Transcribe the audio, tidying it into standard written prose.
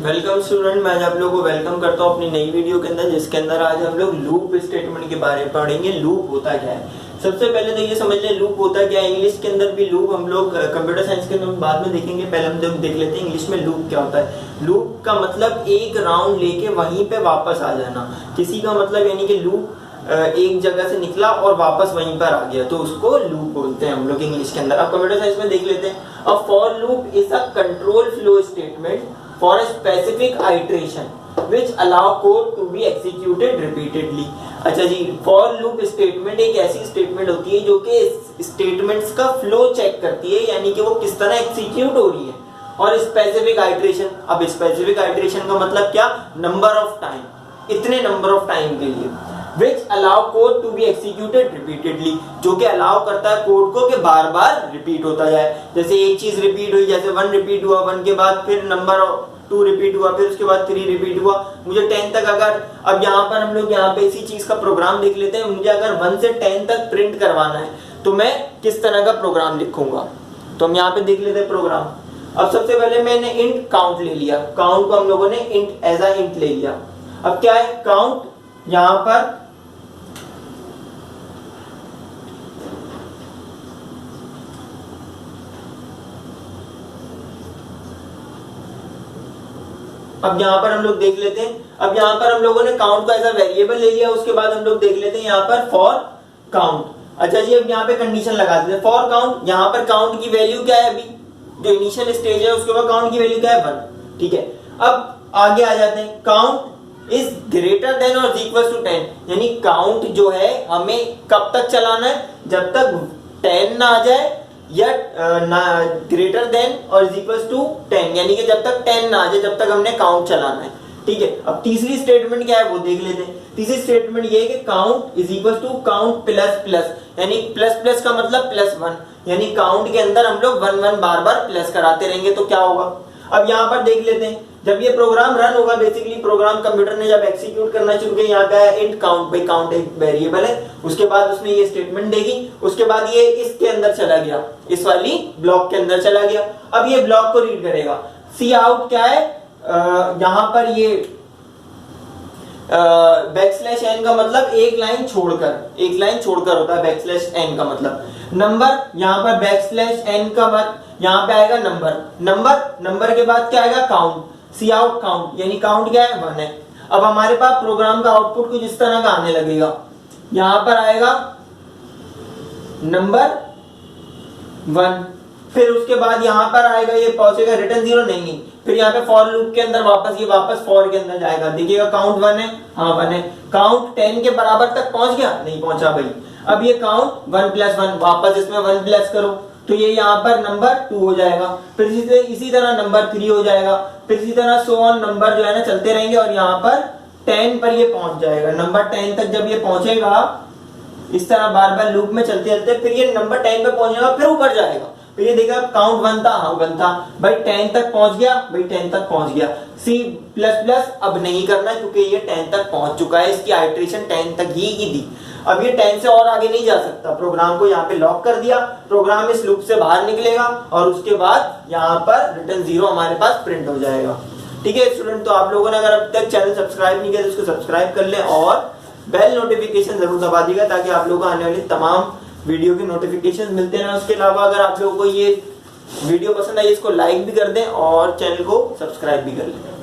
Welcome student, मैं आज आप लोगों को वेलकम करता हूँ अपनी नई वीडियो के अंदर, जिसके अंदर आज हम लोग लूप स्टेटमेंट के बारे में पढ़ेंगे। लूप होता क्या है? सबसे पहले तो ये समझ लें लूप होता क्या है। इंग्लिश के अंदर भी लूप हम लोग कंप्यूटर साइंस के अंदर बाद में देखेंगे, पहले हम लोग देख लेते हैं इंग्लिश में लूप क्या होता है। लूप का मतलब एक राउंड लेके वहीं पे वापस आ जाना। किसी का मतलब यानी कि लूप एक जगह से निकला और वापस वहीं पर आ गया, तो उसको लूप बोलते हैं हम लोग इंग्लिश के अंदर। अब कंप्यूटर साइंस में देख लेते हैं। अब for loop is a control flow statement for a specific iteration which allow code to be executed repeatedly। अच्छा जी, for loop स्टेटमेंट एक ऐसी स्टेटमेंट होती है जो कि स्टेटमेंट्स का फ्लो चेक करती है, यानी कि वो किस तरह एग्जीक्यूट हो रही है। और स्पेसिफिक आइट्रेशन, अब स्पेसिफिक आइट्रेशन का मतलब क्या? नंबर ऑफ टाइम, इतने नंबर ऑफ टाइम के लिए। which allow code to be executed repeatedly, जो कि अलाउ करता है कोड को कि बार बार रिपीट होता जाए। जैसे एक चीज रिपीट हुई, जैसे 1 रिपीट हुआ, 1 के बाद फिर नंबर 2 रिपीट हुआ, फिर उसके बाद 3 रिपीट हुआ। मुझे 10 तक अगर, अब यहाँ पर हम लोग यहाँ पे इसी चीज का प्रोग्राम देख लेते हैं। मुझे अगर 1 से 10 तक प्रिंट करवाना है तो मैं किस तरह का प्रोग्राम लिखूंगा, तो हम यहाँ पे देख लेते हैं प्रोग्राम। अब सबसे पहले मैंने इंट काउंट ले लिया, काउंट को हम लोगों ने इंट एज अ इंट ले लिया। अब क्या है काउंट, यहां पर अब यहां पर हम लोग देख लेते हैं। अब यहां पर हम लोगों ने काउंट को एज अ वेरिएबल ले लिया। उसके बाद हम लोग देख लेते हैं यहां पर फॉर काउंट। अच्छा जी, अब यहां पे कंडीशन लगा देते हैं फॉर काउंट। यहां पर काउंट की वैल्यू क्या है? अभी जो इनिशियल स्टेज है उसके बाद काउंट की वैल्यू क्या है? 1। ठीक है, अब आगे आ जाते हैं। काउंट इज ग्रेटर देन और इक्वल टू 10, यानी काउंट जो है हमें कब तक चलाना है? जब तक 10 ना आ जाए, या ग्रेटर देन और इक्वल टू 10, यानी कि जब तक 10 ना आ जाए, जब तक हमने काउंट चलाना है। ठीक है, अब तीसरी स्टेटमेंट क्या है वो देख लेते हैं। तीसरी स्टेटमेंट ये है कि count is equal to count plus plus, यानी प्लस प्लस का मतलब +1, यानी काउंट के अंदर हम लोग 1 1 बार बार प्लस कराते रहेंगे तो क्या होगा। अब यहाँ पर देख लेते हैं, जब ये प्रोग्राम रन होगा, बेसिकली प्रोग्राम कंप्यूटर ने जब एग्जीक्यूट करना शुरू किया, यहाँ का इंट काउंट, भाई काउंट एक वेरिएबल है, उसके बाद उसमें ये स्टेटमेंट देगी। उसके बाद ये इसके अंदर चला गया, इस वाली ब्लॉक के अंदर चला गया। अब ये ब्लॉक को रीड करेगा। सी आउट क्या है? यहां पर ये \n का मतलब एक लाइन छोड़कर होता है \n का मतलब। नंबर, यहां पर \n का मतलब यहां पे आएगा नंबर के बाद क्या आएगा? काउंट। सी आउट काउंट, यानी काउंट क्या है? 1 है। अब हमारे पास प्रोग्राम का आउटपुट कुछ इस तरह का आने लगेगा। यहां पर आएगा नंबर 1, फिर उसके बाद यहां पर आएगा, ये पहुंचेगा रिटर्न 0 नहीं, फिर यहाँ पे फॉर लूप के अंदर वापस फॉर के अंदर जाएगा। देखिएगा काउंट 1 है, हाँ 1 है। काउंट 10 के बराबर तक पहुंच गया? नहीं पहुंचा भाई। अब ये काउंट 1 + 1, वापस इसमें 1 प्लस करो तो ये यहाँ पर नंबर 2 हो जाएगा। फिर इसी तरह नंबर 3 हो जाएगा। फिर इसी तरह सो ऑन, नंबर जो है ना चलते रहेंगे और यहाँ पर 10 पर ये पहुंच जाएगा। नंबर 10 तक जब ये पहुंचेगा, इस तरह बार बार लूप में चलते चलते फिर ये नंबर 10 पे पहुंचेगा, फिर ऊपर जाएगा। फिर ये देखा काउंट 1 था, हाँ 1 था भाई, 10 तक पहुंच गया, भाई 10 तक पहुंच गया। C++ अब नहीं करना क्योंकि ये 10 तक पहुंच चुका है, इसकी आइट्रेशन 10 तक ही की थी। अब ये 10 से और आगे नहीं जा सकता। प्रोग्राम को यहाँ पे लॉक कर दिया, प्रोग्राम इस लूप से बाहर निकलेगा और उसके बाद यहाँ पर रिटर्न 0 हमारे पास प्रिंट हो जाएगा। ठीक है स्टूडेंट, तो आप लोगों ने अगर अब तक चैनल सब्सक्राइब नहीं किया तो इसको सब्सक्राइब कर ले और बेल नोटिफिकेशन जरूर दबा दीजिएगा, ताकि आप लोगों को आने वाली तमाम वीडियो के नोटिफिकेशन मिलते हैं। उसके अलावा अगर आप लोगों को ये वीडियो पसंद आई, इसको लाइक भी कर दें और चैनल को सब्सक्राइब भी कर लें।